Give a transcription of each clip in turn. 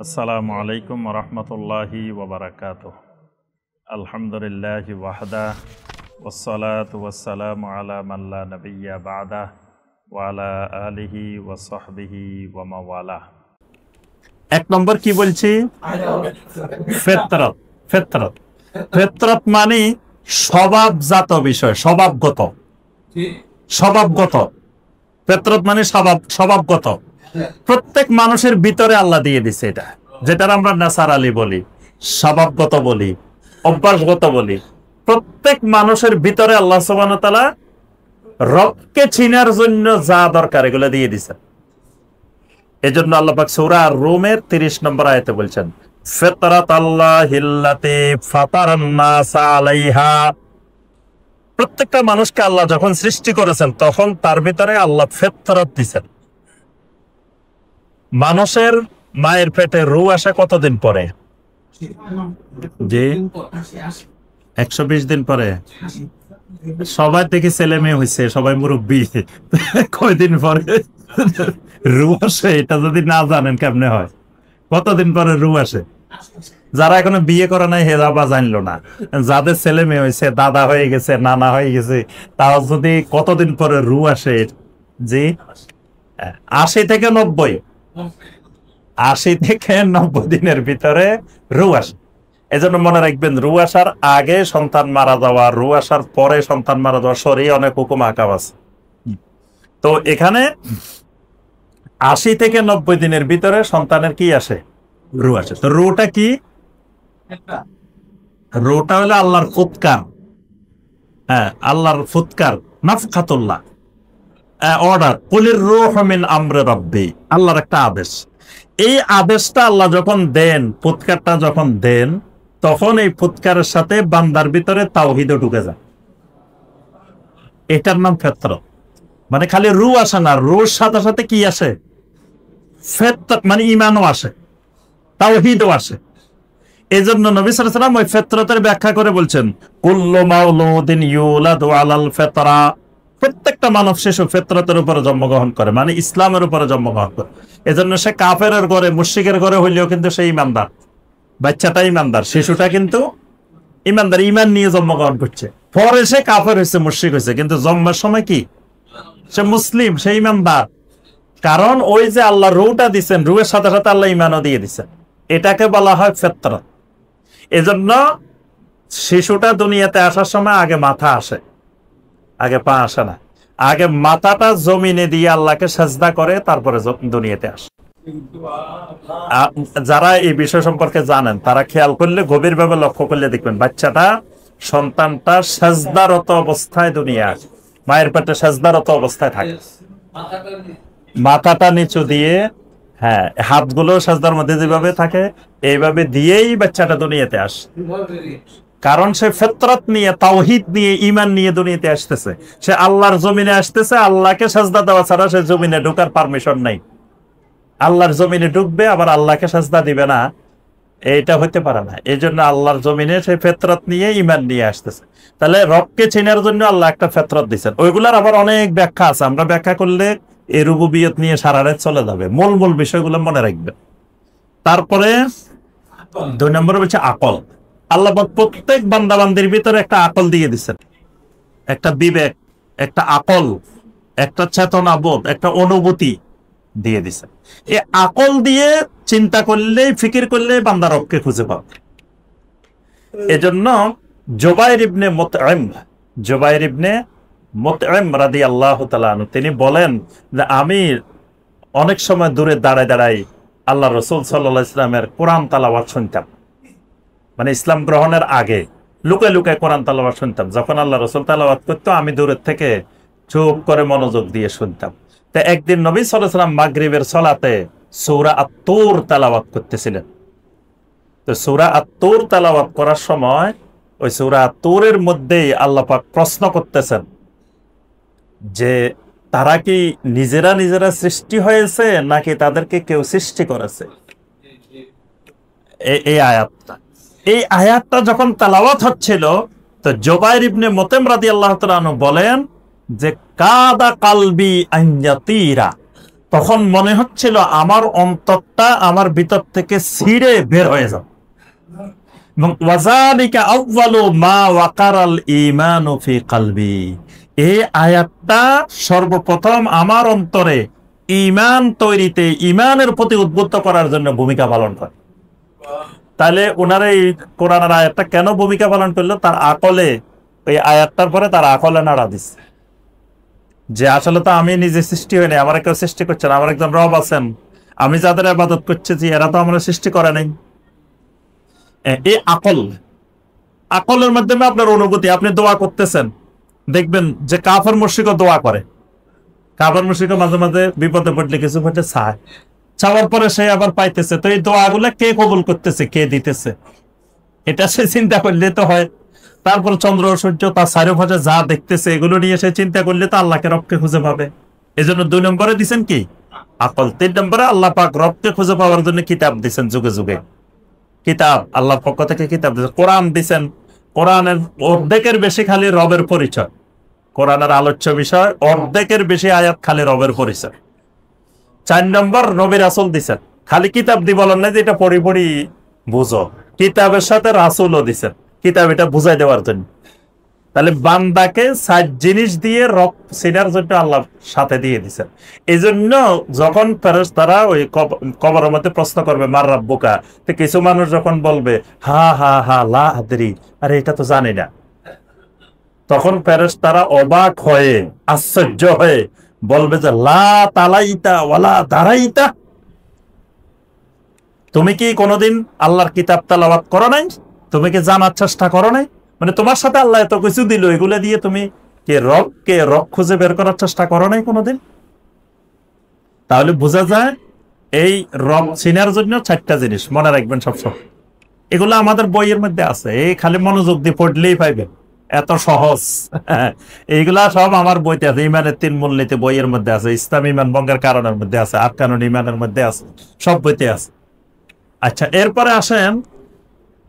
আসসালামু আলাইকুম রহমতুল্লাহি ওয়াবারাকাতুহ। আলহামদুলিল্লাহি ওয়াহদা ওয়াসসালাতু ওয়াসসালামু আলা মান লা নাবিয়্যা বা'দা ওয়া আলা আলিহি ওয়া সাহবিহি ওয়া মাওয়ালা। এক নম্বর কি বলছি? ফিতরত। ফিতরত ফিতরত মানে স্বভাবজাত বিষয়, স্বভাবগত। স্বভাবগত ফিতরত মানে স্বভাবগত। প্রত্যেক মানুষের ভিতরে আল্লাহ দিয়ে দিছে, এটা যেটার আমরা ন্যাচারালি বলি, স্বভাবগত বলি, অভ্যাসগত বলি। প্রত্যেক মানুষের ভিতরে আল্লাহ সুবহানাহু ওয়া তাআলা রবকে চিনার জন্য যা দরকার এগুলো দিয়ে দিছে। এজন্য আল্লাহ পাক সূরা আর-রুমের 30 নম্বর আয়াতে বলছেন, ফিতরাতাল্লাহিল্লাতী ফাতারান নাস আলাইহা। প্রত্যেকটা মানুষকে আল্লাহ যখন সৃষ্টি করেছেন তখন তার ভিতরে আল্লাহ ফিতরত দিয়েছেন। মানুষের মায়ের পেটে রূহ আসে কতদিন পরে? জি 120 দিন পরে। সবাই দেখি ছেলে মেয়ে হয়েছে, সবাই মুরব্বী, কয়দিন পরে রূহ আসে এটা যদি না জানেন কেমনে হয়? কতদিন পরে রূহ আসে? যারা এখনো বিয়ে করে নাই হেরা বা জানলো না, যাদের ছেলে মেয়ে হয়েছে, দাদা হয়ে গেছে, নানা হয়ে গেছে, তাও যদি কতদিন পরে রূহ আসে? জি 80 থেকে 90। 80 থেকে 90 দিনের ভিতরে রূহ আসে। এজন্য মনে রাখবেন, রূহ আসার আগে সন্তান মারা যাওয়া, রূহ আসার পরে সন্তান মারা যাওয়া, শরীরে অনেক হুকুম আকাম আছে। তো এখানে 80 থেকে 90 দিনের ভিতরে সন্তানের কি আসে? রূহ আসে। তো রূহটা কি? রূহটা হলো আল্লাহর ফুৎকার। হ্যাঁ, আল্লাহর ফুৎকার, নাফখাতুল্লাহ, অর্ডার। কুলির রূহু মিন আমরি রাব্বি, আল্লাহর একটা আদেশ। এই আদেশটা আল্লাহ যখন দেন, ফুৎকারটা যখন দেন, তখন এই ফুৎকারের সাথে বান্দার ভিতরে তাওহীদও ঢুকে যায়। এটার নাম ফিতরত। মানে খালি রূহ আসে না, রূহের সাথে সাথে কি আসে? ফিতরত মানে ঈমানও আসে, তাওহীদও আসে। এজন্য নবী সাল্লাল্লাহু আলাইহি ওয়াসাল্লাম ওই ফিতরতের ব্যাখ্যা করে বলছেন, কুল্লু মাউলুদিন ইউলাদু আলাল ফিতরা। প্রত্যেকটা মানব শিশু ফিতরতের উপরে জন্মগ্রহণ করে, মানে ইসলামের উপরে জন্মগ্রহণ করে। এজন্য সে কাফেরের ঘরে, মুশরিকের ঘরে হইলেও কিন্তু সে ঈমানদার। বাচ্চাটা ঈমানদার, শিশুটা কিন্তু ঈমানদার, ঈমান নিয়ে জন্মগ্রহণ করছে। পরে সে কাফের হয়েছে, মুশরিক হয়েছে, কিন্তু জন্মের সময় কি সে মুসলিম, সে ঈমানদার। কারণ ওই যে আল্লাহ রূহটা দিচ্ছেন, রূহের সাথে সাথে আল্লাহ ঈমানও দিয়ে দিচ্ছেন। এটাকে বলা হয় ফিতরত। এজন্য শিশুটা দুনিয়াতে আসার সময় আগে মাথা আসে, আগে পা আসে না। আগে মাথাটা জমিনে দিয়ে আল্লাহকে সেজদা করে, তারপরে দুনিয়াতে আসে। যারা এই বিষয় সম্পর্কে জানেন তারা খেয়াল করলে, গভীরভাবে লক্ষ্য করলে দেখবেন, বাচ্চাটা, সন্তানটা সেজদারত অবস্থায় দুনিয়া আসে, মায়ের পেটে সেজদারত অবস্থায় থাকে। মাথাটা নিচু দিয়ে, হ্যাঁ, হাতগুলো সেজদার মধ্যে যেভাবে থাকে এইভাবে দিয়েই বাচ্চাটা দুনিয়াতে আসে। কারণ সে ফিতরত নিয়ে, তাওহীদ নিয়ে, ঈমান নিয়ে দুনিয়াতে আসতেছে। সে আল্লাহর জমিনে আসতেছে, আল্লাহকে সেজদা দেওয়া ছাড়া সে জমিনে ঢোকার পারমিশন নাই। আল্লাহর জমিনে ঢুকবে আবার আল্লাহকে সেজদা দিবে না, এইটা হতে পারে না। এই জন্য আল্লাহর জমিনে সে ফিতরত নিয়ে, ঈমান নিয়ে আসতেছে। তাহলে রবকে চেনার জন্য আল্লাহ একটা ফিতরত দিচ্ছেন। ওইগুলার আবার অনেক ব্যাখ্যা আছে, আমরা ব্যাখ্যা করলে এই রুবুবিয়ত নিয়ে সারা রাত চলে যাবে। মূল মূল বিষয়গুলো মনে রাখবেন। তারপরে 2 নম্বরে বলছে আকল। আল্লাহ প্রত্যেক বান্দাবান্দির ভিতরে একটা আকল দিয়ে দিচ্ছেন, একটা বিবেক, একটা আকল, একটা চেতনা বোধ, একটা অনুভূতি দিয়ে দিচ্ছেন। এই আকল দিয়ে চিন্তা করলে, ফিকির করলে বান্দা রবকে খুঁজে পাবে। এজন্য জুবাইর ইবনে মুতঈম রাদিয়াল্লাহু তাআলা আনহু তিনি বলেন যে, আমি অনেক সময় দূরে দাঁড়ায় দাঁড়ায় আল্লাহ রাসূল সাল্লাল্লাহু আলাইহি ওয়াসাল্লামের কোরআন তেলাওয়াত শুনতাম। মানে ইসলাম গ্রহণের আগে লুকায় লুকায় কোরআন তেলাওয়াত শুনতাম। যখন আল্লাহ রাসূল তেলাওয়াত করতো আমি দূরের থেকে চুপ করে মনোযোগ দিয়ে শুনতাম। তো একদিন নবী সাল্লাল্লাহু আলাইহি ওয়াসাল্লাম মাগরিবের সালাতে সূরা আত-তুর তেলাওয়াত করতেছিলেন। তো সূরা আত-তুর তেলাওয়াত করার সময় ওই সূরা আত-তুরের মধ্যেই আল্লাহ পাক প্রশ্ন করতেছেন যে, তারা কি নিজেরা নিজেরা সৃষ্টি হয়েছে নাকি তাদেরকে কেউ সৃষ্টি করেছে? এই আয়াতটা যখন তেলাওয়াত হচ্ছিল, তো জুবাইর ইবনে মুতঈম রাদিয়াল্লাহু তাআলা আনহু বলেন যে, কাদা কালবি আন ইয়াতীরা, তখন মনে হচ্ছিল আমার অন্তরটা আমার ভিতর থেকে ছিঁড়ে বের হয়ে যাবে। এবং ওয়াযালিকা আউয়ালু মা ওয়াকারাল ঈমানু ফি কলবি, এই আয়াতটা সর্বপ্রথম আমার অন্তরে ঈমান তৈরিতে, ঈমানের প্রতি উদ্বুদ্ধ করার জন্য ভূমিকা পালন করে। তাহলে ওনারা এই কোরআনের আয়াতটা কেন ভূমিকা পালন করলো? তার আকলে, এই আয়াতটার পরে তার আকলে নাড়া দিচ্ছে যে আসলে তো আমি নিজে সৃষ্টি হয়নি, আমার কেউ সৃষ্টি করছে না, আমার একজন রব আছেন, আমি যাদের ইবাদত করছি এরা তো আমরা সৃষ্টি করে নাই। এই আকলের মাধ্যমে আপনার অনুভূতি, আপনি দোয়া করতেছেন, দেখবেন যে কাফের মুশরিকও দোয়া করে, কাফের মুশরিকও মাঝে মাঝে বিপদে পড়লে কিছু পড়তে চায়, চাওয়ার পরে সে আবার পাইতেছে। তো এই দোয়াগুলা কে কবুল করতেছে, কে দিতেছে, এটা সে চিন্তা করলে তো হয়। তারপর চন্দ্র সূর্য তার চারিপাশে যা দেখতেছে এগুলো নিয়ে সে চিন্তা করলে তো আল্লাহকে রবকে খুঁজে পাবে। এই জন্য 2 নম্বরে দিচ্ছেন কি আকল, 3 নম্বরে আল্লাহ পাক রবকে খুঁজে পাওয়ার জন্য কিতাব দিচ্ছেন, যুগে যুগে কিতাব, আল্লাহর পক্ষ থেকে কিতাব দিচ্ছেন, কোরআন দিচ্ছেন। কোরআনের অর্ধেকের বেশি খালি রবের পরিচয়, কোরআনের আলোচ্য বিষয় অর্ধেকের বেশি আয়াত খালি রবের পরিচয়। 4 নম্বর নবী রাসূল দিচ্ছেন, খালি কিতাব দি বলেন না যে এটা পড়ি পড়ি বুঝো, কিতাবের সাথে রাসূলও দিচ্ছেন, কিতাব এটা বুঝাই দেওয়ার জন্য। তাহলে বান্দাকে 4 জিনিস দিয়ে রব চিনার জন্য আল্লাহ সাথে দিয়ে দিচ্ছেন। এই জন্য যখন ফেরেশতারা ওই কবরের মধ্যে প্রশ্ন করবে মার রাব্বুকা, তো কিছু মানুষ যখন বলবে হা হা হা লা আদরি, আরে এটা তো জানি না, তখন ফেরেশতারা অবাক হয়ে আশ্চর্য হয়ে বলবে যে লা তালাইতা ওয়ালা দারাইতা, তুমি কি কোনোদিন আল্লাহর কিতাব তেলাওয়াত করো নাই? তুমি কি জানার চেষ্টা করো নাই? মানে তোমার সাথে আল্লাহ এত কিছু দিল, এগুলো দিয়ে তুমি কে রব খুঁজে বের করার চেষ্টা করো নাই কোনোদিন? তাহলে বোঝা যায় এই রব চিনার জন্য 4টা জিনিস মনে রাখবেন সবসময়। এগুলো আমাদের বইয়ের মধ্যে আছে, এই খালি মনোযোগ দিয়ে পড়লেই পাইবেন, এত সহজ। এইগুলা সব আমার বইতে আছে, ইমানের 3 মূলনীতি বইয়ের মধ্যে আছে, ইসলাম ইমান ভঙ্গের কারণের মধ্যে আছে, আরকানুল ইমানের মধ্যে আছে, সব বইতে আছে। আচ্ছা, এরপরে আসেন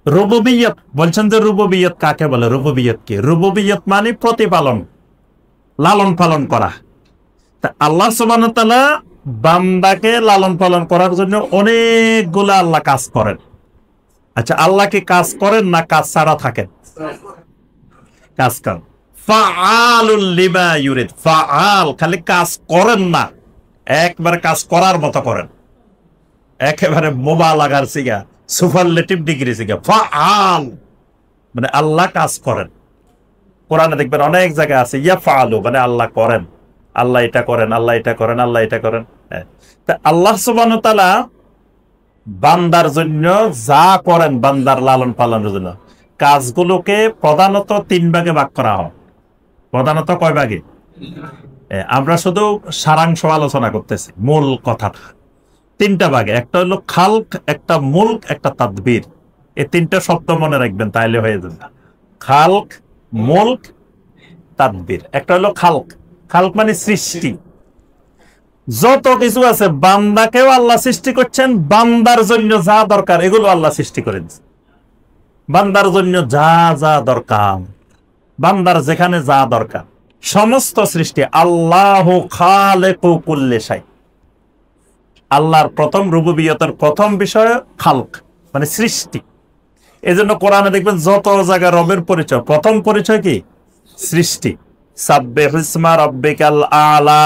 রুবুবিয়ত। বলছেন যে রুবুবিয়ত কাকে বলে? রুবুবিয়ত কি? রুবুবিয়ত মানে প্রতিপালন, লালন পালন করা। তা আল্লাহ সুবহানাহু ওয়া তাআলা বান্দাকে লালন পালন করার জন্য অনেকগুলা আল্লাহ কাজ করেন। আচ্ছা, আল্লাহ কি কাজ করেন না কাজ ছাড়া থাকেন? কাজ করেন। ফাআলুল লিমা ইউরিদ, ফাআল খালি কাজ করেন না, একবার কাজ করার মতো করেন, একেবারে মুবালাগার সিগা, সুপারলেটিভ ডিগ্রি সিগা। ফাআল মানে আল্লাহ কাজ করেন। কোরআনে দেখবেন অনেক জায়গায় আছে ইয়াফআলু মানে আল্লাহ করেন, আল্লাহ এটা করেন, আল্লাহ এটা করেন, আল্লাহ এটা করেন। তা আল্লাহ সুবহানাহু ওয়া তাআলা বান্দার জন্য যা করেন, বান্দার লালন পালনের জন্য কাজগুলোকে প্রধানত 3 ভাগে ভাগ করা হয়। প্রধানত কয় ভাগে? আমরা শুধু সারাংশ আলোচনা করতেছি, মূল কথাটা 3টা ভাগে। একটা হলো খালক, একটা মুলক, একটা তাদবির। এই 3টা শব্দ মনে রাখবেন, তাইলে হয়ে যাবে। খালক, মুলক, তাদবির। একটা হলো খালক, খালক মানে সৃষ্টি। যত কিছু আছে বান্দাকেও আল্লাহ সৃষ্টি করছেন, বান্দার জন্য যা দরকার এগুলো আল্লাহ সৃষ্টি করে দিচ্ছেন। বান্দার জন্য যা যা দরকার, বান্দার যেখানে যা দরকার সমস্ত সৃষ্টি। আল্লাহু খালিকু কুল্লি শাই। আল্লাহর প্রথম রুবুবিয়তের প্রথম বিষয় খালক মানে সৃষ্টি। এই জন্য কোরআনে দেখবেন যত জায়গায় রবের পরিচয়, প্রথম পরিচয় কি? সৃষ্টি। সাব্বিহ ইসমা রাব্বিকাল আলা,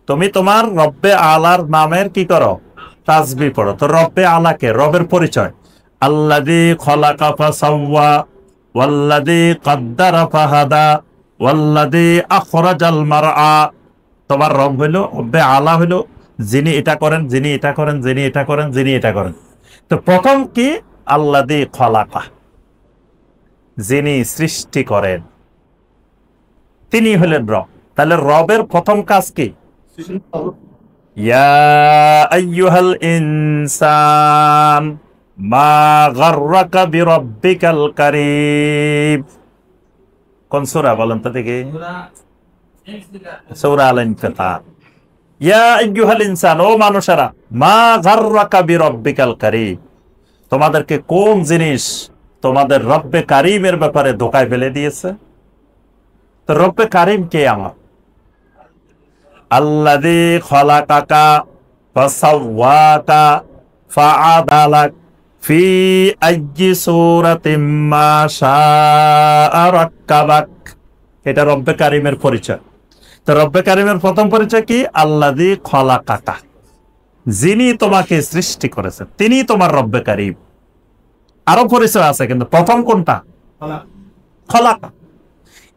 তুমি তোমার রব্বে আলার নামের কি করো? তাসবিহ পড়ো। তো রব্বে আলাকে, রবের পরিচয় আল্লাযী খলাকা ফাসাওয়া ওয়াল্লাযী কদ্দারা ফাহাদা ওয়াল্লাযী আখরাজাল মারআ। তোমার রব হইলো, রব্বে আলা হইলো যিনি এটা করেন, যিনি এটা করেন, যিনি এটা করেন, যিনি এটা করেন। তো প্রথম কি? আল্লাযী খলাকা, যিনি সৃষ্টি করেন, তিনি হলেন রব। তাহলে রবের প্রথম কাজ কি? ইয়া আইয়ুহাল ইনসান মা গাররাকা বিরাব্বিকাল কারীম। কোন সূরা বলেন তো দেখি? সূরা আল-ইনফিতার। ইয়া আইয়ুহাল ইনসান, ও মানুষেরা, মা গাররাকা বিরাব্বিকাল কারীম, তোমাদেরকে কোন জিনিস তোমাদের রব্বে কারীমের ব্যাপারে ধোঁকায় ফেলে দিয়েছে? তো রব্বে কারীম কে? আমার আল্লাযী খালাকাকা ফাসাওয়াকা ফাআদালাক ফি আইয়ি সূরাতিম মা শাআ রাক্কাবাক। এটা রব্বে কারিমের পরিচয়। তো রব্বে কারিমের প্রথম পরিচয় কি? আল্লাযী খালাকাকা, যিনি তোমাকে সৃষ্টি করেছেন, তিনি তোমার রব্বে কারিম। আরো পরিচয় আছে, কিন্তু প্রথম কোনটা? খালাকা।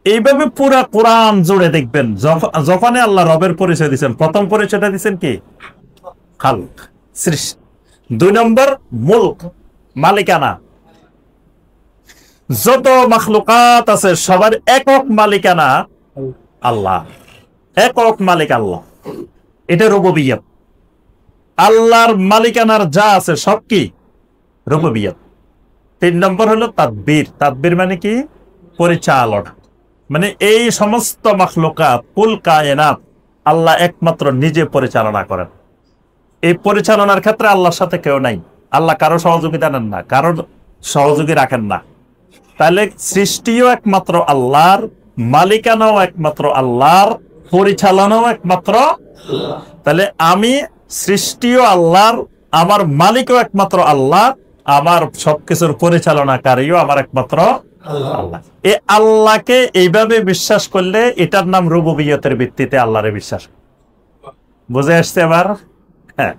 এইভাবে পুরা কোরআন জুড়ে দেখবেন যখন আল্লাহ রবের পরিচয় দিচ্ছেন, প্রথম পরিচয়টা দিচ্ছেন কি? খালক, সৃষ্টি। 2 নম্বর মুলক, মালিকানা। যত মাখলুকাত আছে সবার একক মালিকানা আল্লাহ, একক মালিক আল্লাহ। এটা রুবুবিয়্যাত। আল্লাহর মালিকানার যা আছে সব কি? রুবুবিয়্যাত। 3 নম্বর হলো তাদবীর। তাদবীর মানে কি? পরিচালনা। মানে এই সমস্ত মাখলুকাত, কুল কায়নাত আল্লাহ একমাত্র নিজে পরিচালনা করেন। এই পরিচালনার ক্ষেত্রে আল্লাহর সাথে কেউ নাই। আল্লাহ কারো সহযোগিতা নেন না, কারোর সহযোগী রাখেন না। তাহলে সৃষ্টিও একমাত্র আল্লাহর, মালিকানাও একমাত্র আল্লাহর, পরিচালনাও একমাত্র। তাহলে আমি সৃষ্টিও আল্লাহর, আমার মালিকও একমাত্র আল্লাহ, আমার সবকিছুর পরিচালনাকারীও আমার একমাত্র আল্লাহ। এই আল্লাহকে এইভাবে বিশ্বাস করলে এটার নাম রুবুবিয়তের ভিত্তিতে আল্লাহরে বিশ্বাস। বুঝে আসছে এবার? হ্যাঁ।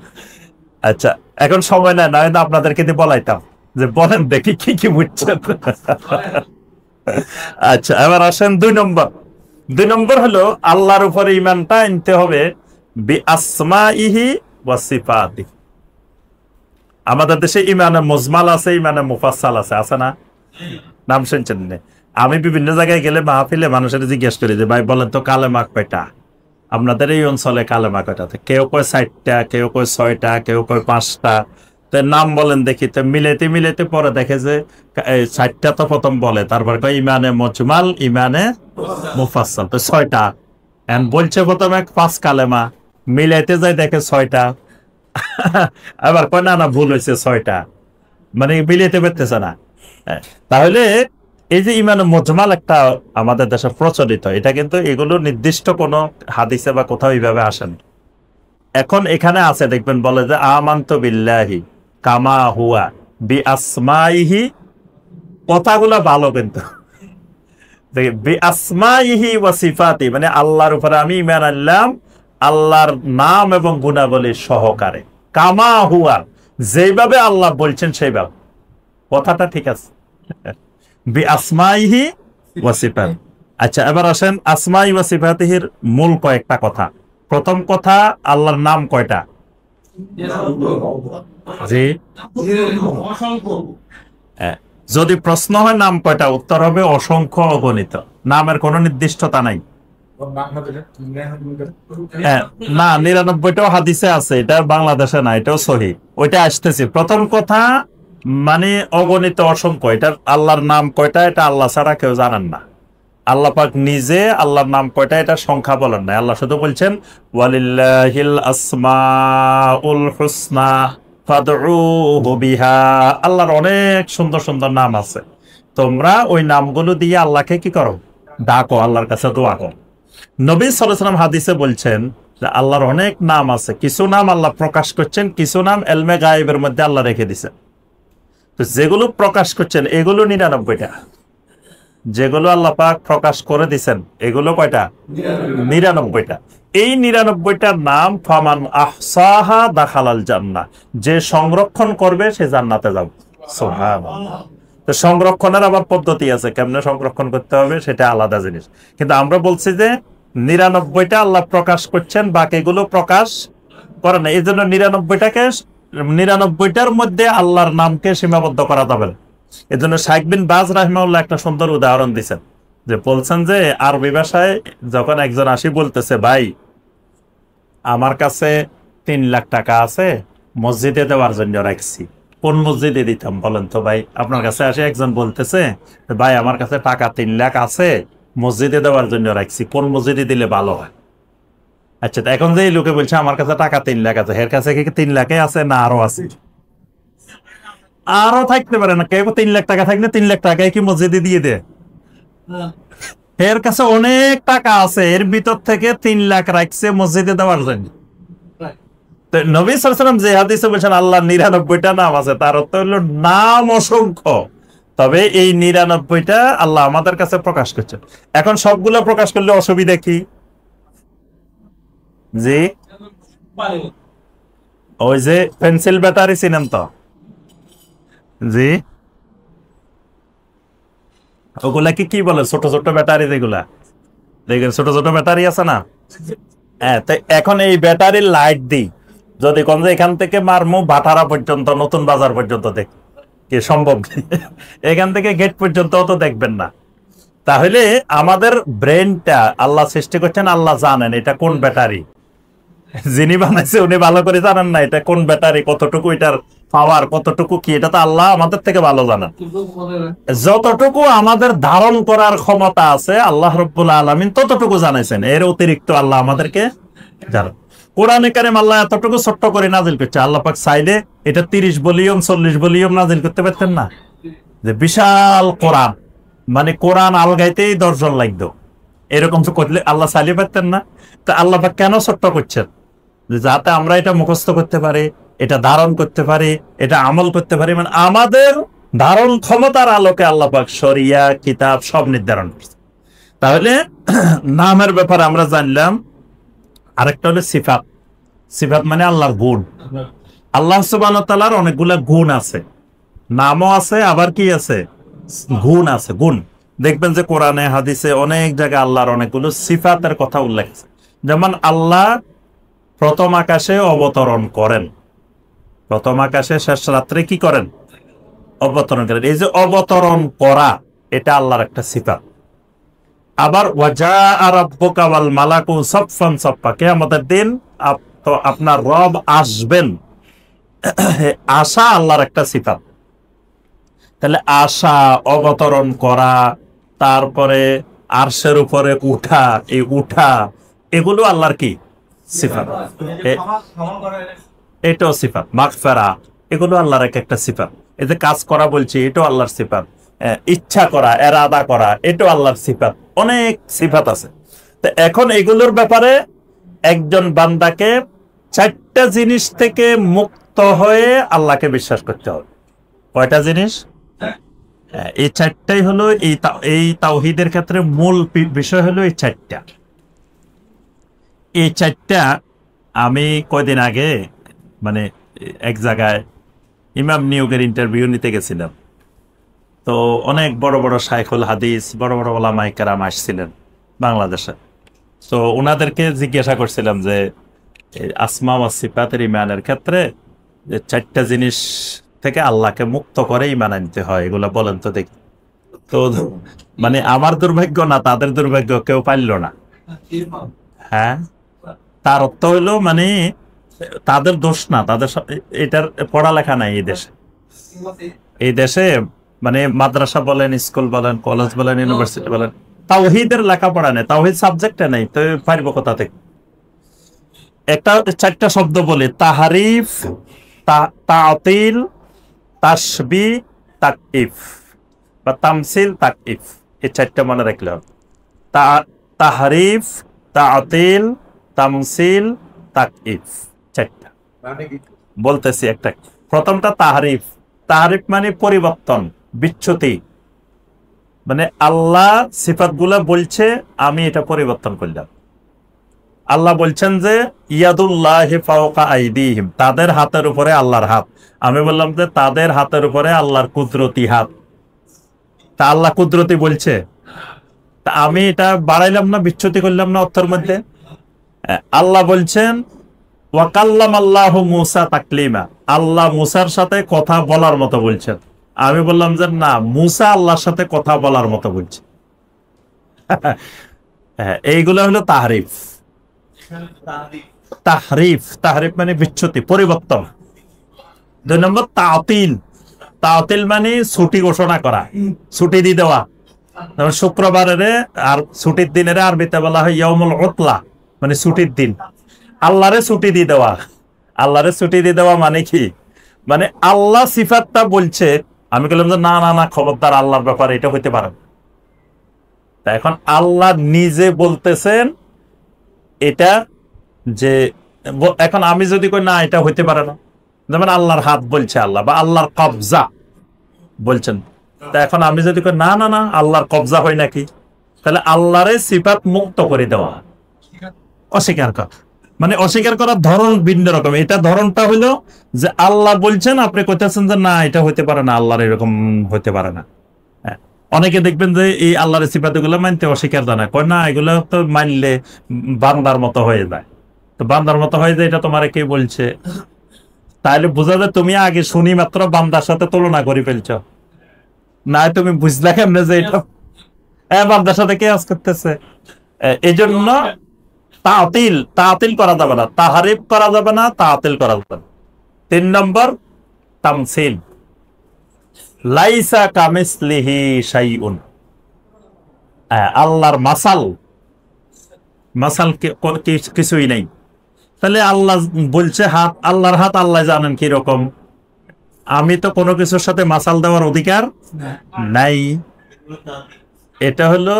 আচ্ছা, এখন সময় নেয় না, আপনাদেরকে দিয়ে বলাইতাম যে বলেন দেখি কি কি বুঝছেন। আচ্ছা, এবার আসেন 2 নম্বর। 2 নম্বর হলো আল্লাহর উপরে ঈমানটা আনতে হবে বিআসমাইহি ওয়া সিফাতিহি। আমাদের দেশে ঈমানে মুজমাল আছে, ঈমানে মুফাসসাল আছে, আছে না? নাম শুনছেন না? আমি বিভিন্ন জায়গায় গেলে মাহফিলে মানুষের জিজ্ঞেস করি যে ভাই বলেন তো কালেমা কয়টা? আপনাদের এই অঞ্চলে কালেমা কয়টা? কেউ কয় 4টা, কেউ কয় 6টা, কেউ কয় 5টা। তো নাম বলেন দেখি। তো মিলাইতে মিলাইতে পরে দেখে যে 4টা তো প্রথম বলে, তারপর কয় ইমানে মুজমাল, ইমানে মুফাসসাল। তো 6টা বলছে প্রথমে 5 কালেমা, মিলাইতে যায় দেখে 6টা। আবার কয় না না ভুল হয়েছে 6টা, মানে মিলাইতে পারতেছে না। তাহলে এই যে ইমানে মুজমাল একটা আমাদের দেশে প্রচলিত, এটা কিন্তু এগুলো নির্দিষ্ট কোনো হাদিসে বা কোথাও এইভাবে আসেন। এখন এখানে আছে দেখবেন, বলে যে আমানতু বিল্লাহি কামা হুয়া বিআসমাইহি। কথাগুলো ভালো, কিন্তু বিআসমাইহি ওয়া সিফাতি মানে আল্লাহর উপরে আমি ঈমান আনলাম আল্লাহর নাম এবং গুণাবলী সহকারে। কামা হুয়া, যেভাবে আল্লাহ বলছেন সেইভাবে। কথাটা ঠিক আছে? বিআসমাইহি ওয়া সিফাতি। আচ্ছা, এবার আসেন আসমাই ওয়া সিফাতিহির মূল কয়েকটা কথা। প্রথম কথা, আল্লাহর নাম কয়টা? জি, যদি প্রশ্ন হয় নাম কয়টা, উত্তর হবে অসংখ্য, অগণিত। নামের কোনো নির্দিষ্টতা নাই। না, 99টাও হাদিসে আছে, এটা বাংলাদেশে না, এটাও সহিহ। ওইটা আসতেছি। প্রথম কথা মানে অগণিত, অসংখ্য। এটা আল্লাহর নাম কয়টা এটা আল্লাহ ছাড়া কেউ জানেন না। আল্লাহ পাক নিজে আল্লাহর নাম কয়টা এটা সংখ্যা বলেন না। আল্লাহ শুধু বলছেন ওয়ালিল্লাহিল আসমাউল হুসনা ফাদউহু বিহা। আল্লাহর অনেক সুন্দর সুন্দর নাম আছে, তোমরা ওই নামগুলো দিয়ে আল্লাহকে কি করো? ডাকো, আল্লাহর কাছে দোয়া করো। নবী সাল্লাল্লাহু আলাইহি ওয়াসাল্লাম হাদিসে বলছেন যে আল্লাহর অনেক নাম আছে, কিছু নাম আল্লাহ প্রকাশ করছেন, কিছু নাম এলমে গায়েবের মধ্যে আল্লাহ রেখে দিয়েছেন। তো যেগুলো প্রকাশ করছেন এগুলো 99টা, যেগুলো আল্লাহ পাক প্রকাশ করে দিচ্ছেন এগুলো কয়টা? 99টা। এই 99টার নাম ফামান আহসাহা দাখালাল জান্নাহ, যে সংরক্ষণ করবে সে জান্নাতে যাবে। সুবহানাল্লাহ। তো সংরক্ষণের আবার পদ্ধতি আছে, কেমনে সংরক্ষণ করতে হবে সেটা আলাদা জিনিস। কিন্তু আমরা বলছি যে 99টা আল্লাহ প্রকাশ করছেন, বাকিগুলো প্রকাশ করে না। এই জন্য 99টার মধ্যে আল্লাহর নামকে সীমাবদ্ধ করা যাবে না। এই জন্য শাইখ বিন বাজ রাহিমাহুল্লাহ একটা সুন্দর উদাহরণ দিচ্ছেন, যে বলছেন যে আরবি ভাষায় যখন একজন আসি বলতেছে ভাই আমার কাছে 3 লাখ টাকা আছে, মসজিদে দেওয়ার জন্য রাখছি, কোন মসজিদে দিতাম বলেন তো ভাই? আপনার কাছে আসে একজন বলতেছে ভাই আমার কাছে টাকা 3 লাখ আছে, মসজিদে দেওয়ার জন্য রাখছি, কোন মসজিদে দিলে ভালো হয়? আচ্ছা, এখন যে লোকে বলছে আমার কাছে টাকা 3 লাখ আছে, এর কাছে কি 3 লাখে আছে না আরো আছে? আরো থাকতে পারে না। কেউ 3 লাখ টাকা থাকলে 3 লাখ টাকায় কি মসজিদে দিয়ে দেয়? এর কাছে অনেক টাকা আছে, এর ভিতর থেকে 3 লাখ রাখছে মসজিদে দেওয়ার জন্য। নবী সাল্লাল্লাহু আলাইহি ওয়াসাল্লাম যে হাদিসে বলেছেন আল্লাহর 99টা নাম আছে, তার অর্থ হলো নাম অসংখ্য, তবে এই 99টা আল্লাহ আমাদের কাছে প্রকাশ করছে। এখন সবগুলো প্রকাশ করলে অসুবিধা কি? জি, ওই যে পেন্সিল ব্যাটারি চিনেন তো? জি, ওগুলা কি বলে, ছোট ছোট ব্যাটারি, যেগুলা দেখেন ছোট ছোট ব্যাটারি আছে না? হ্যাঁ, তো এখন এই ব্যাটারির লাইট দিই যদি কোন যে এখান থেকে মারমু ভাটারা পর্যন্ত, নতুন বাজার পর্যন্ত দেখ কি সম্ভব? এখান থেকে গেট পর্যন্ত তো দেখবেন না। তাহলে আমাদের ব্রেনটা আল্লাহ সৃষ্টি করছেন, আল্লাহ জানেন এটা কোন ব্যাটারি, যিনি বানাইছে উনি ভালো করে জানেন না এটা কোন ব্যাটারি, কতটুকু এটার পাওয়ার, কতটুকু কি, এটা তো আল্লাহ আমাদের থেকে ভালো জানেন। যতটুকু আমাদের ধারণ করার ক্ষমতা আছে আল্লাহ রাব্বুল আলামিন ততটুকু জানাইছেন, এর অতিরিক্ত আল্লাহ আমাদেরকে জানেন। কোরআনে কারীম আল্লাহ এতটুকু ছোট্ট করে নাজিল করছে, আল্লাহ পাক চাইলে এটা 30 ভলিউম 40 ভলিউম নাজিল করতে পারতেন না? যে বিশাল কোরআন, মানে কোরআন আলগাইতেই 10 জন লাগতো, এরকম তো করলে আল্লাহ চাইলে পারতেন না? তা আল্লাহ পাক কেন ছোট্ট করছেন? যাতে আমরা এটা মুখস্থ করতে পারি, এটা ধারণ করতে পারি, এটা আমল করতে পারি, মানে আমাদের ধারণ ক্ষমতার আলোকে আল্লাহ পাক শরিয়া কিতাব সব নির্ধারণ করছে। তাহলে নামের ব্যাপারে আমরা জানলাম। আরেকটা হলো সিফাত। সিফাত মানে আল্লাহর গুণ। আল্লাহ সুবহানাহু ওয়া তাআলার অনেকগুলা গুণ আছে, নামও আছে, আবার কি আছে, গুণ আছে। গুণ দেখবেন যে কোরআনে হাদিসে অনেক জায়গায় আল্লাহর অনেকগুলো সিফাতের কথা উল্লেখ আছে। যেমন আল্লাহ প্রথম আকাশে অবতরণ করেন, প্রথম আকাশে শেষ রাত্রে কি করেন, অবতরণ করেন। এই যে অবতরণ করা, এটা আল্লাহর একটা সিফাত। আবার ওয়াজা রাব্বুকা ওয়াল মালাকু সাফফান সাফফা, কিয়ামতের দিন তো আপনার রব আসবেন, আশা আল্লাহর একটা সিফাত। তাহলে আশা, অবতরণ করা, তারপরে আরশের উপরে উঠা, এই উঠা, এগুলো আল্লাহর কি সিফাত। এটাও সিফাত। মাগফিরা, এগুলো আল্লাহর একটা সিফাত। এই যে কাজ করা বলছি, এটাও আল্লাহর সিফাত। ইচ্ছা করা, এরাদা করা, এটাও আল্লাহর সিফাত। অনেক সিফাত আছে। তো এখন এগুলোর ব্যাপারে একজন বান্দাকে 4টা জিনিস থেকে মুক্ত হয়ে আল্লাহকে বিশ্বাস করতে হবে। কয়টা জিনিস? এই 4টাই হলো এই তাওহীদের ক্ষেত্রে মূল বিষয় হলো এই 4টা। এই 4টা আমি কয়দিন আগে মানে এক জায়গায় ইমাম নিয়োগের ইন্টারভিউ নিতে গেছিলাম। তো অনেক বড় বড় শাইখুল হাদিস, বড় বড় ওলামায়ে কেরাম আসছিলেন বাংলাদেশে। তো ওনাদেরকে জিজ্ঞাসা করছিলাম যে আসমা ওয়া সিফাতের ঈমানের ক্ষেত্রে যে 4টা জিনিস থেকে আল্লাহকে মুক্ত করে ঈমান আনতে হয়, এগুলো বলেন তো দেখি। তো মানে আমার দুর্ভাগ্য না, তাদের দুর্ভাগ্য, কেউ পারল না। হ্যাঁ, তার অর্থ হইলো মানে তাদের দোষ না, তাদের এটার পড়ালেখা নাই এই দেশে। এই দেশে মানে মাদ্রাসা বলেন, স্কুল বলেন, কলেজ বলেন, ইউনিভার্সিটি বলেন, তাওহীদের লেখাপড়া নেই, তাওহীদ সাবজেক্টে নেই, তো পারবো কোথা থেকে? একটা 4টা শব্দ বলি, তাহরিফ, তাতিল, তাশবিহ, তাকইফ বা তামসিল, তাকইফ। এই 4টা মনে রাখলে হবে। তাহরিফ, তাতিল, তামসিল, তাকইফ, 4টা বলতেছি একটা। প্রথমটা তাহরিফ। তাহরিফ মানে পরিবর্তন, বিচ্যুতি। মানে আল্লাহ সিফাতগুলা বলছে আমি এটা পরিবর্তন করলাম। আল্লাহ বলছেন যে ইয়াদুল্লাহি ফাওকা আইদিহিম, তাদের হাতের উপরে আল্লাহর হাত। আমি বললাম যে তাদের হাতের উপরে আল্লাহর কুদরতি হাত। তা আল্লাহ কুদরতি বলছে, তা আমি এটা বাড়াইলাম না, বিচ্যুতি করলাম না অর্থের মধ্যে? আল্লাহ বলছেন ওয়াকাল্লামাল্লাহু মূসা তাকলিমা, আল্লাহ মূসার সাথে কথা বলার মতো বলছেন। আমি বললাম যে না, মূসা আল্লাহর সাথে কথা বলার মতো বলছে। এইগুলো হলো তাহরিফ। তাহরিফ, তাহরিফ মানে বিচ্যুতি, পরিবর্তন। 2 নম্বর তাতিল। তাতিল মানে ছুটি ঘোষণা করা, ছুটি দিয়ে দেওয়া। যেমন শুক্রবারের আর ছুটির দিনের আরবিতে বলা হয় ইয়াউমুল উতলা, মানে ছুটির দিন। আল্লাহরে ছুটি দিয়ে দেওয়া। আল্লাহরে ছুটি দিয়ে দেওয়া মানে কি? মানে আল্লাহ সিফাতটা বলছে, আমি বললাম যে না না না, খবরদার, আল্লাহর ব্যাপারে এটা হইতে পারে। তা এখন আল্লাহ নিজে বলতেছেন এটা, যে এখন আমি যদি কই না এটা হইতে পারে না, যেমন আল্লাহর হাত বলছে আল্লাহ, বা আল্লাহর কবজা বলছেন, তা এখন আমি যদি কই না না না আল্লাহর কবজা হয় নাকি, তাহলে আল্লাহরে সিফাত মুক্ত করে দেওয়া, অস্বীকার করা। মানে অস্বীকার করার ধরন ভিন্ন রকম। এটা ধরনটা হইলো যে আল্লাহ বলছেন, আপনি কইতেছেন যে না এটা হইতে পারে না, আল্লাহর এরকম হইতে পারে না। হ্যাঁ, অনেকে দেখবেন যে এই আল্লাহর সিফাত গুলো মানতে অস্বীকার জানায়, কয় না এগুলো তো মানলে বান্দার মতো হয়ে যায়। তো বান্দার মতো হয়ে যায় এটা তোমার কে বলছে? তাহলে বোঝা যায় তুমি আগে শুনি মাত্র বান্দার সাথে তুলনা করে ফেলছ, না তুমি বুঝলা কেমনে যে এটা বান্দার সাথে কে আজ করতেছে। এই জন্য তাতিল করা যাবে না, তাহারিফ করা যাবে না, তাতিল করা যাবে না। 3 নম্বর তামসিল, লাইসা কামিসলিহি শাইউন। আল্লাহর মাসাল কিছুই নাই। তাহলে আল্লাহ বলছে হাত, আল্লাহর হাত আল্লাহ জানেন কি রকম, আমি তো কোনো কিছুর সাথে মাসাল দেওয়ার অধিকার নাই। এটা হলো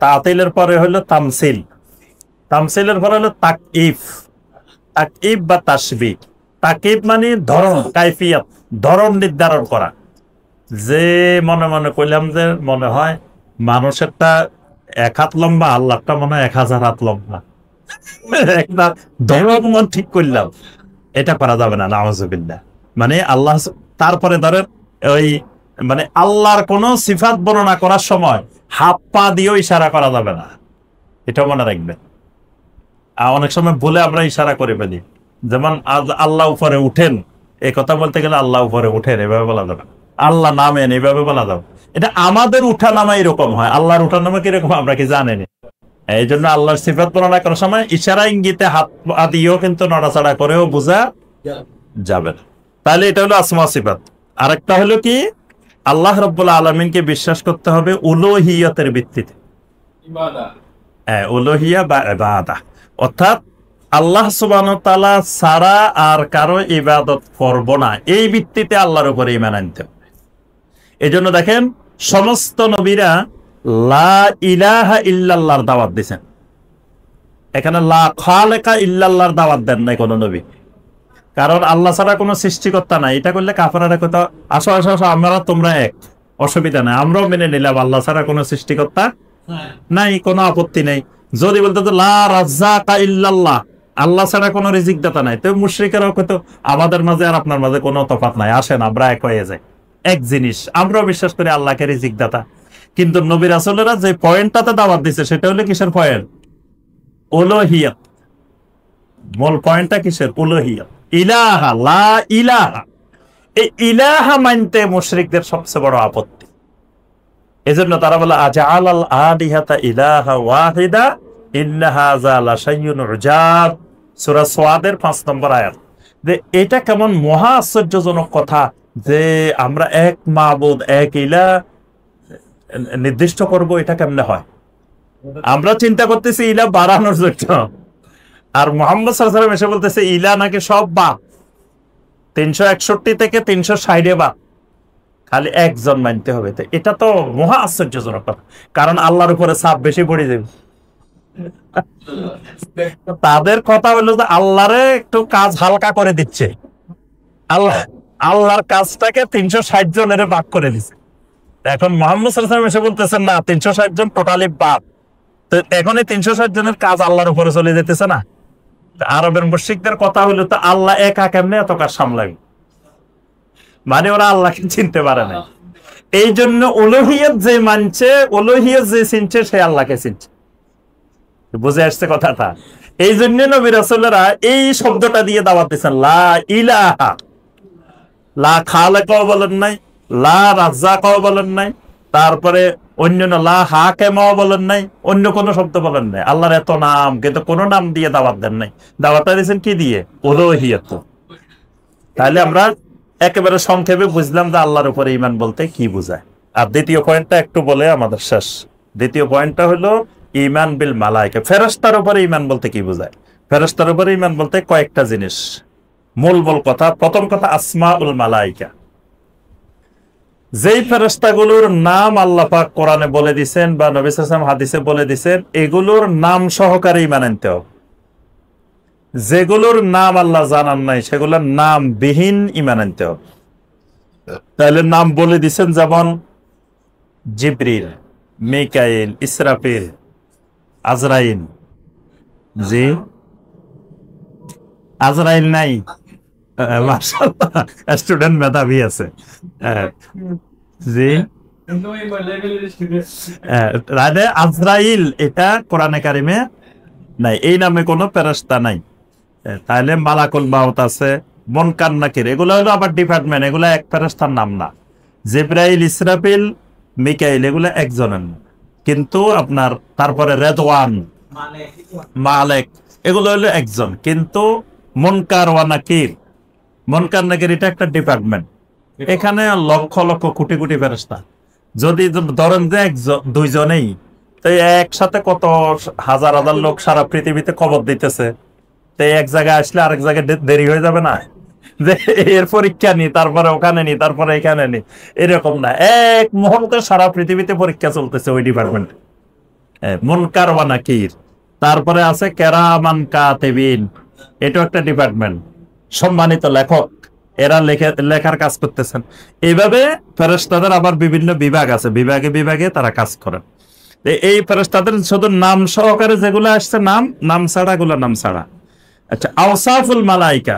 তাতিলের পরে হলো তামসিল, তামসিলের পরে হলো তাকইফ বা তাশবিহ। তাকইফ মানে ধরন, কাইফিয়াত, ধরন নির্ধারণ করা। যে মনে মনে কইলাম যে মনে হয় মানুষেরটা 1 হাত লম্বা, আল্লাহটা মনে হয় 1000 হাত লম্বা, একটা ধরন মন ঠিক করলাম, এটা করা যাবে না, নাউযুবিল্লাহ। মানে আল্লাহ, তারপরে ধরেন ওই মানে আল্লাহর কোন সিফাত বর্ণনা করার সময় হাত পা দিয়েও ইশারা করা যাবে না, এটা মনে রাখবেন। অনেক সময় বলে আমরা ইশারা করে ফেলি, যেমন আল্লাহ উপরে উঠেন, এই কথা বলতে গেলে আল্লাহ উপরে উঠেন এভাবে বলা যাবে, আল্লাহ নামেন এইভাবে বলা যাবে। এটা আমাদের উঠা নামা এরকম হয়, আল্লাহর উঠা নামা কিরকম আমরা কি জানেনি। এই জন্য আল্লাহর সিফাত বর্ণনা করার সময় ইশারা ইঙ্গিতে হাত পা দিয়েও কিন্তু নড়াচড়া করেও বোঝা যাবে না। তাহলে এটা হলো আসমা সিফাত। আরেকটা হলো কি, আল্লাহ রাব্বুল আলামিনকে বিশ্বাস করতে হবে উলুহিয়তের ভিত্তিতে, উলুহিয়া বা ইবাদা, অর্থাৎ আল্লাহ সুবহানাহু ওয়া তাআলা ছাড়া আর কারো ইবাদত করব না, এই ভিত্তিতে আল্লাহর উপরে ঈমান আনতে হবে। এজন্য দেখেন সমস্ত নবীরা লা ইলাহা ইল্লাল্লাহর দাওয়াত দিয়েছেন, এখানে লা খালিকা ইল্লাল্লাহর দাওয়াত দেন নাই কোন নবী, কারণ আল্লাহ ছাড়া কোনো সৃষ্টিকর্তা নাই। এটা করলে কাফেররা কইতো আসো আসো আসো আমরা তোমরা এক, অসুবিধা নাই, আমরাও মেনে নিলাম আল্লাহ ছাড়া কোনো সৃষ্টিকর্তা নাই, কোনো আপত্তি নেই। যদি বলতো তো লা রাজ্জাকা ইল্লাল্লাহ, আল্লাহ ছাড়া কোনো রিজিক দাতা নাই, তো মুশরিকেরাও কইতো আমাদের মাঝে আর আপনার মাঝে কোনো তফাৎ নাই, আসেন আমরা এক হয়ে যাই, এক জিনিস, আমরাও বিশ্বাস করি আল্লাহকে রিজিক দাতা। কিন্তু নবী রাসূলেরা যে পয়েন্টটাতে দাওয়াত দিছে সেটা হলো কিসের পয়েন্ট? উলুহিয়ত। মূল পয়েন্টটা কিসের? উলুহিয়ত। ইলাহা, লা ইলাহা, এই ইলাহা মানতে মুশরিকদের সবচেয়ে বড় আপত্তি। এজন্য তারা বলে আজআলাল আলিহাতা ইলাহা ওয়াহিদা ইন্না হাযা লাশাইউন উজাব, সূরা সাদের 5 নম্বর আয়াত। যে এটা কেমন মহা আশ্চর্যজনক কথা যে আমরা এক মাবুদ, এক ইলাহ নির্দিষ্ট করব, এটা কেমনে হয়? আমরা চিন্তা করতেছি ইলাহ বাড়ানোর জন্য, আর মুহাম্মদ সাল্লাল্লাহু আলাইহি ওয়াসাল্লাম এসে বলতেছে ইলাহ নাকি সব বাদ, 361 থেকে 360 বাদ, খালি একজন মানতে হবে। তো এটা তো মহা আশ্চর্যজনক কথা, কারণ আল্লাহর উপরে চাপ বেশি পড়ে যাবে। তাদের কথা হলো যে আল্লাহরে একটু কাজ হালকা করে দিচ্ছে, আল্লাহর কাজটাকে 360 জনের ভাগ করে দিচ্ছে। এখন মুহাম্মদ সাল্লাল্লাহু আলাইহি ওয়াসাল্লাম এসে বলতেছেন না 360 জন টোটালি বাদ, তো এখন এই 360 জনের কাজ আল্লাহর উপরে চলে যেতেছে না। আরবের মুশরিকদের কথা হলো তো আল্লাহ একা কেমনে এত কাজ সামলাবে, মানে ওরা আল্লাহকে চিনতে পারে না। এই জন্য উলুহিয়ত যে মানছে, উলুহিয়ত যে চিনছে সে আল্লাহকে চিনছে। বুঝে আসছে কথাটা? এই জন্য নবী রাসূলেরা এই শব্দটা দিয়ে দাওয়াত দিয়েছেন, লা ইলাহা, লা খালিকাও বলেন নাই, লা রাজ্জাকাও বলেন নাই, তারপরে অন্য লা হাকিমাও বলেন নাই, অন্য কোন শব্দ বলেন নাই। আল্লাহর এত নাম, কিন্তু কোন নাম দিয়ে দাওয়াত দেন নাই, দাওয়াতটা দিয়েছেন কি দিয়ে? উলুহিয়ত। তাহলে আমরা একেবারে সংক্ষেপে বুঝলাম যে আল্লাহর উপরে ঈমান বলতে কি বোঝায়। আর দ্বিতীয় পয়েন্টটা একটু বলে আমাদের শেষ। দ্বিতীয় পয়েন্টটা হলো ঈমান বিল মালায়েকা, ফেরেশতার উপরে ঈমান বলতে কি বোঝায়? ফেরেশতার উপরে ঈমান বলতে কয়েকটা জিনিস, মূল কথা। প্রথম কথা আসমাউল মালায়েকা, যেই ফেরেশতাগুলোর নাম আল্লাহ পাক কোরআনে বলে দিয়েছেন বা নবী সাল্লাল্লাহু আলাইহি ওয়াসাল্লাম হাদিসে বলে দিয়েছেন, এগুলোর নাম সহকারে ঈমান আনতে হবে। যেগুলোর নাম আল্লাহ জানান নাই সেগুলোর নাম বিহীন ঈমান আনতে হবে। তাহলে নাম বলে দিয়েছেন, যেমন জিবরিল, মিকাইল, ইসরাফিল, আজরাইল। জি, আজরাইল নাই? মাশাআল্লাহ, স্টুডেন্ট মেধাবী আছে। জি, আজরাইল এটা কোরআনে কারিমে নাই, এই নামে কোনো ফেরেশতা নাই। তাহলে মালাকুল মাউত আছে, মুনকার নাকির, এগুলো হলো আবার ডিপার্টমেন্ট, এগুলো এক ফেরেশতার নাম না। জিবরাইল, ইসরাফিল, মিকাইল এগুলো একজনের নাম। কিন্তু আপনার তারপরে রেদওয়ান, মালেক এগুলো হলো একজন। কিন্তু মুনকার ওয়া নাকির, মুনকার নাকির এটা একটা ডিপার্টমেন্ট, এখানে লক্ষ লক্ষ কোটি কোটি ফেরেশতা। যদি ধরেন যে দুইজনেই, তো একসাথে কত হাজার হাজার লোক সারা পৃথিবীতে খবর দিতেছে, তো এক জায়গায় আসলে আরেক জায়গায় দেরি হয়ে যাবে না? যে এর পরীক্ষা নি, তারপরে ওখানে নি, তারপরে এখানে নি, এরকম না। এক মুহূর্তে সারা পৃথিবীতে পরীক্ষা চলতেছে ওই ডিপার্টমেন্ট, মুনকার ওয়া নাকির। তারপরে আছে কেরামান কাতিবিন, এটাও একটা ডিপার্টমেন্ট, সম্মানিত লেখক, এরা লেখার কাজ করতেছেন। এইভাবে ফেরেশতাদের আবার বিভিন্ন বিভাগ আছে, বিভাগে বিভাগে তারা কাজ করেন। এই ফেরেশতাদের শুধু নাম সহকারে যেগুলো আসছে, নাম ছাড়া গুলো নাম ছাড়া। আচ্ছা, আওসাফুল মালাইকা,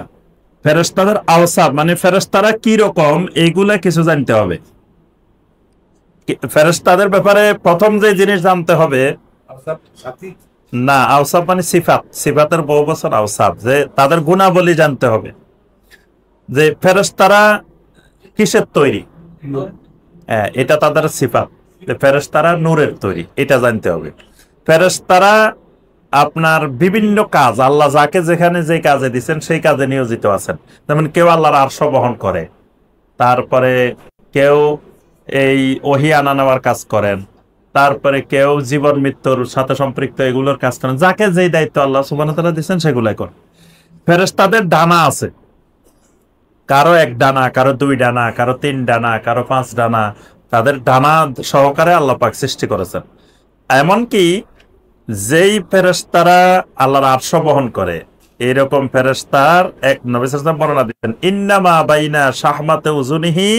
ফেরেশতাদের আওসাফ মানে ফেরেশতারা কি রকম, এইগুলা কিছু জানতে হবে। ফেরেশতাদের ব্যাপারে প্রথম যে জিনিস জানতে হবে, না আওসাফ মানে সিফাত, সিফাতের বহু বছর আওসাফ, যে তাদের গুণাবলী জানতে হবে। যে ফেরেশতারা কিসের তৈরি, এটা তাদের সিফাত। ফেরেশতারা নূরের তৈরি, এটা জানতে হবে। ফেরেশতারা আপনার বিভিন্ন কাজ, আল্লাহ যাকে যেখানে যে কাজে দিচ্ছেন সেই কাজে নিয়োজিত আছেন। যেমন কেউ আল্লাহর আরশ বহন করে, তারপরে কেউ এই ওহী আনা নেওয়ার কাজ করেন, তারপরে কেউ জীবন মৃত্যুর সাথে সম্পৃক্ত এগুলোর কাজ করেন। যাকে যেই দায়িত্ব আল্লাহ সুবহানাহু ওয়া তাআলা দিচ্ছেন সেগুলাই করেন। ফেরেশতাদের ডানা আছে, কারো এক ডানা, কারো দুই ডানা, কারো তিন ডানা, কারো পাঁচ ডানা, তাদের ডানা সহকারে আল্লাহ পাক সৃষ্টি করেছেন। এমনকি যেই ফেরেশতারা আল্লাহর আরশ বহন করে, এরকম ফেরেশতার এক নবী সাল্লাল্লাহু আলাইহি ওয়াসাল্লাম বর্ণনা দিতেন, ইন্নামা বাইনা শাহমাতে উযুনিহি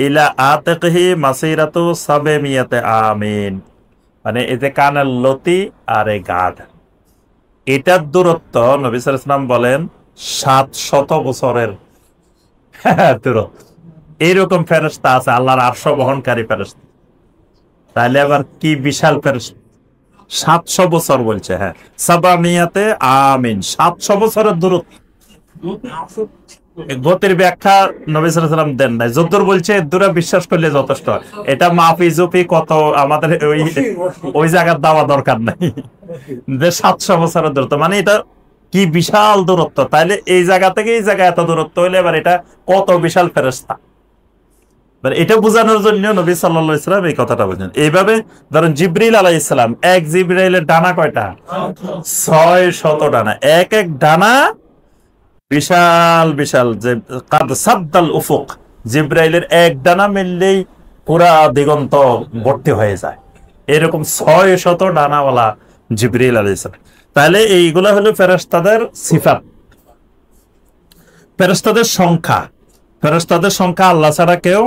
ইলা আতিকিহি মাসিরাতু সাবমিয়াতে আমিন। মানে এই যে কানের লতি আর এই গাঢ়, এটার দূরত্ব নবী সাল্লাল্লাহু আলাইহি ওয়াসাল্লাম বলেন 700 বছরের দূরত্ব। এইরকম ফেরেশতা আছে আল্লাহর আরশ বহনকারী ফেরেশতা। তাহলে আবার কি বিশাল ফেরেশতা, 700 বছর বলছে। হ্যাঁ, সাবমিয়াতে আমিন, 700 বছরের দূরত্ব। গতির ব্যাখ্যা নবী সাল্লাল্লাহু আলাইহি ওয়াসাল্লাম দেন নাই, যতদূর বলছে দূরে বিশ্বাস করলে যথেষ্ট। এটা মাফি জুপি কত আমাদের ওই জায়গার দেওয়া দরকার নাই, যে 700 বছরের দূরত্ব, মানে এটা কি বিশাল দূরত্ব। তাইলে এই জায়গা থেকে এই জায়গায় এত দূরত্ব হইলে এবার এটা কত বিশাল ফেরেশতা, এটা বোঝানোর জন্য নবী সাল্লাল্লাহু আলাইহি ওয়াসাল্লাম এই কথাটা বলেন। এইভাবে ধরেন জিবরিল আলাইহিস সালাম, এক জিবরাইলের ডানা কয়টা? 600 ডানা। এক এক ডানা বিশাল বিশাল, যে কাদ সাদ্দাল উফুক, জিবরাইলের এক ডানা মিললেই পুরা দিগন্ত ভর্তি হয়ে যায়। এরকম 600 ডানাওয়ালা জিবরিল আলাইহিস সালাম। তাহলে এইগুলা হলো ফেরেশতাদের সিফাত। ফেরেশতাদের সংখ্যা, ফেরেশতাদের সংখ্যা আল্লাহ ছাড়া কেউ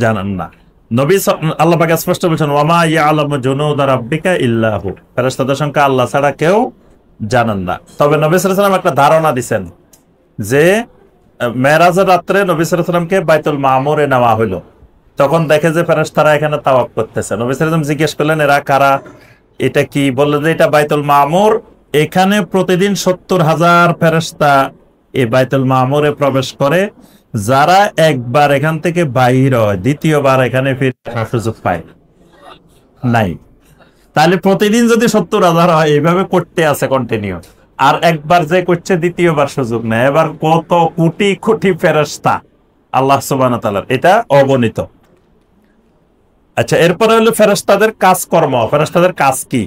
জানেন না। নবী আল্লাহ পাক স্পষ্ট বলেছেন, ওয়ামা ইয়ালামু জুনুদা রাব্বিকা ইল্লা হু। ফেরেশতাদের সংখ্যা আল্লাহ ছাড়া কেউ জানেন না। তবে নবী সাল্লাল্লাহু আলাইহি ওয়াসাল্লাম একটা ধারণা দিবেন যে মেরাজের রাত্রে নবী সাল্লাল্লাহু আলাইহি ওয়াসাল্লামকে বাইতুল মামুরে নেওয়া হলো, তখন দেখে যে ফেরেশতারা এখানে তাওয়াফ করতেছে। নবী সাল্লাল্লাহু আলাইহি ওয়াসাল্লাম জিজ্ঞেস করলেন, এরা কারা, এটা কি? বললেন যে এটা বাইতুল মামুর, এখানে প্রতিদিন 70,000 ফেরেশতা এই বাইতুল মামুরে প্রবেশ করে। যারা একবার এখান থেকে বাহির হয়, দ্বিতীয়বার এখানে ফিরে আসার সুযোগ পায় নাই। তাহলে প্রতিদিন যদি 70,000 হয়, এইভাবে করতে আছে কন্টিনিউ, আর একবার যে করছে দ্বিতীয়বার সুযোগ নেই, এবার কত কোটি কোটি ফেরেশতা আল্লাহ সুবহানাহু ওয়া তাআলার, এটা অগণিত। আচ্ছা, এরপরে হলো ফেরেশতাদের কাজকর্ম। ফেরেশতাদের কাজ কি?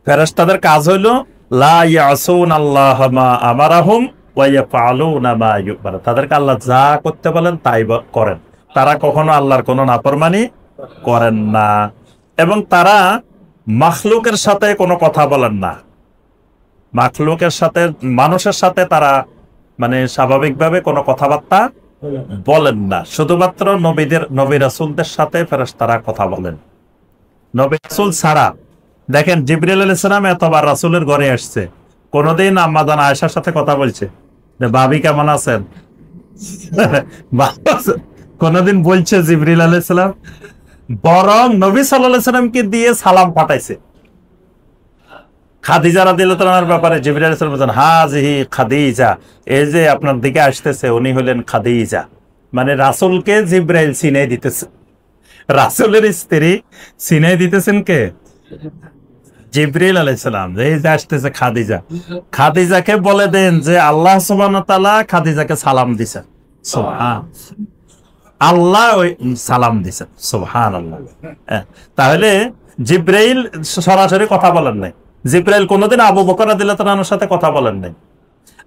ফেরেশতাদের কাজ হইল লা ইয়াসুনাল্লাহ মা আমারাহুম ওয়া ইয়াফআলুনা মা ইউমার। তাদেরকে আল্লাহ যা করতে বলেন তাই করেন, তারা কখনো আল্লাহর কোনো নাফরমানি করেন না, এবং তারা মাখলুকের সাথে কোনো কথা বলেন না। মাখলুকের সাথে, মানুষের সাথে তারা মানে স্বাভাবিকভাবে কোনো কথাবার্তা বলেন না। শুধুমাত্র নবী রাসূলদের সাথে ফেরেশতারা কথা বলেন। নবী রাসূল ছাড়া দেখেন, জিবরিল আলাইহিস সালাম এতবার রাসূলের ঘরে আসছে, কোনদিন আম্মা জান আয়েশার সাথে কথা বলছে যে ভাবি কেমন আছেন? কোনদিন বলছে জিবরিল আলাইহিস সালাম? বরং নবী সাল্লাল্লাহু আলাইহি সাল্লামকে দিয়ে সালাম পাঠাইছে। খাদিজা রাদিয়াল্লাহু আনহার ব্যাপারে জিবরিল আলাইহিস সালাম বলেন, হাজিহি খাদিজা, এই যে আপনার দিকে আসতেছে উনি হলেন খাদিজা। মানে রাসূলকে জিবরাইল চিনাই দিতেছে, রাসূলের স্ত্রী চিনাই দিতেছেন কে? জিবরিল আলাইহিস সালাম। এই যে আসতেছে খাদিজা, খাদিজাকে বলে দেন যে আল্লাহ সুবহানাহু ওয়া তাআলা খাদিজাকে সালাম দিছেন। সুবহান আল্লাহ, ওই সালাম দিছেন। সুবহানাল্লাহ। তাহলে জিবরাইল সরাসরি কথা বলেন নাই। জিবরাইল কোনদিন আবু বকর রাদিয়াল্লাহু তাআলার সাথে কথা বলেন নাই।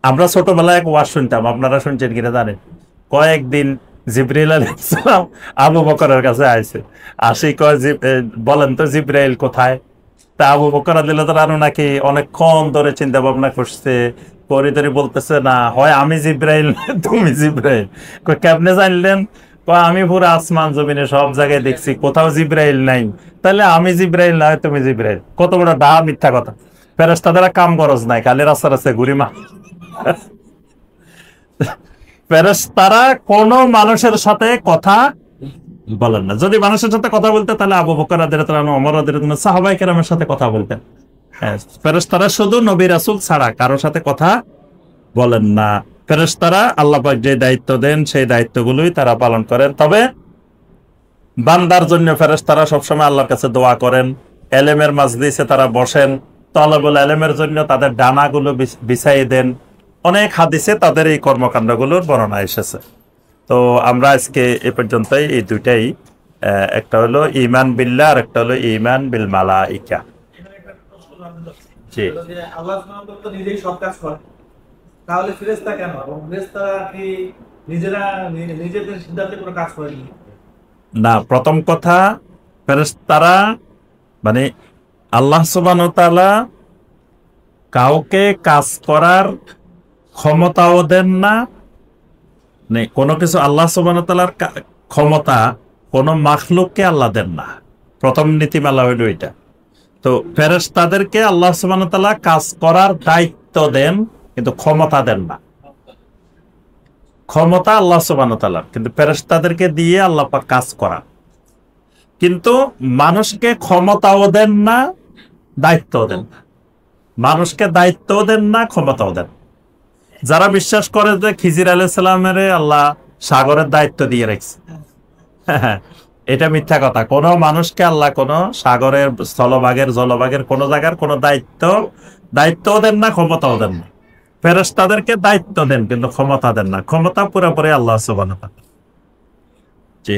আমরা ছোটবেলায় এক ওয়াজ শুনতাম, আপনারা শুনছেন কিনা জানেন। কয়েকদিন জিবরাইল আলাইহিস সালাম আবু বকরের কাছে আইছে, আসি কয় বলেন তো জিবরাইল কোথায়? তা আবু বকর রাদিয়াল্লাহু তাআলা নাকি অনেকক্ষণ ধরে চিন্তা ভাবনা করছে, পরে বলতেছে না হয় আমি জিবরাইল তুমি জিবরাইল। কয় কেমনে জানলেন? কয় আমি পুরো আসমান জমিনে সব জায়গায় দেখছি, কোথাও জিবরাইল নাই, তাহলে আমি জিবরাইল না তুমি জিবরাইল। কত বড় ডাহা মিথ্যা কথা। ফেরেশতাদের কাম গরজ নাই, খালি রাস্তা রাস্তায় ঘুরিমা। ফেরেশতারা কোন মানুষের সাথে কথা বলেন না। যদি মানুষের সাথে কথা বলতে তাহলে আবু বকর রাদিয়াল্লাহু তাআলা, ওমর রাদিয়াল্লাহু তাআলা, সাহাবায়ে কেরামের সাথে কথা বলতেন। ফেরেশতারা শুধু নবী রাসূল ছাড়া কারোর সাথে কথা বলেন না। ফেরেশতারা আল্লাহ পাক যে দায়িত্ব দেন সেই দায়িত্বগুলোই তারা পালন করেন। তবে বান্দার জন্য ফেরেশতারা সবসময় আল্লাহর কাছে দোয়া করেন। এলেমের মাজলিসে তারা বসেন, তালেবুল ইলমের জন্য তাদের ডানাগুলো বিছাইয়ে দেন। অনেক হাদিসে তাদের এই কর্মকাণ্ডগুলোর বর্ণনা এসেছে। তো আমরা আজকে এ পর্যন্তই, এই দুইটাই, একটা হলো ঈমান বিল্লাহ আর একটা হলো ঈমান বিল মালাইকা। জি, আল্লাহ সুবহানাহু ওয়া তাআলা নিজেই সব কাজ করেন, তাহলে ফেরেশতা কেন? ফেরেশতারা কি নিজেদের সিদ্ধান্তে কোনো কাজ করেন না? প্রথম কথা, ফেরেশতারা মানে আল্লাহ সুবহানাহু ওয়া তাআলা কাউকে কাজ করার ক্ষমতাও দেন না। কোনো কিছু আল্লাহ সুবহানাহু ওয়া তাআলার ক্ষমতা কোনো মাখলুককে আল্লাহ দেন না। প্রথম নীতিমালা হইল এটা। তো ফেরেশতাদেরকে আল্লাহ সুবহানাহু ওয়া তাআলা কাজ করার দায়িত্ব দেন, কিন্তু ক্ষমতা দেন না। ক্ষমতা আল্লাহ সুবহানাহু ওয়া তাআলার, কিন্তু ফেরেশতাদেরকে দিয়ে আল্লাহ পাক কাজ করা। কিন্তু মানুষকে ক্ষমতাও দেন না, দায়িত্বও দেন না। মানুষকে দায়িত্বও দেন না, ক্ষমতাও দেন। যারা বিশ্বাস করে যে খিজির আলাইহিস সালামের আল্লাহ সাগরের দায়িত্ব দিয়ে রাখছে, এটা মিথ্যা কথা। কোন মানুষকে আল্লাহ কোন সাগরের, স্থলভাগের, জলভাগের কোন জায়গার কোন দায়িত্বও দেন না, ক্ষমতাও দেন না। ফেরেশতাদেরকে দায়িত্ব দেন কিন্তু ক্ষমতা দেন না। ক্ষমতা পুরোপুরি আল্লাহ সুবহানাহু ওয়া তাআলা। জি।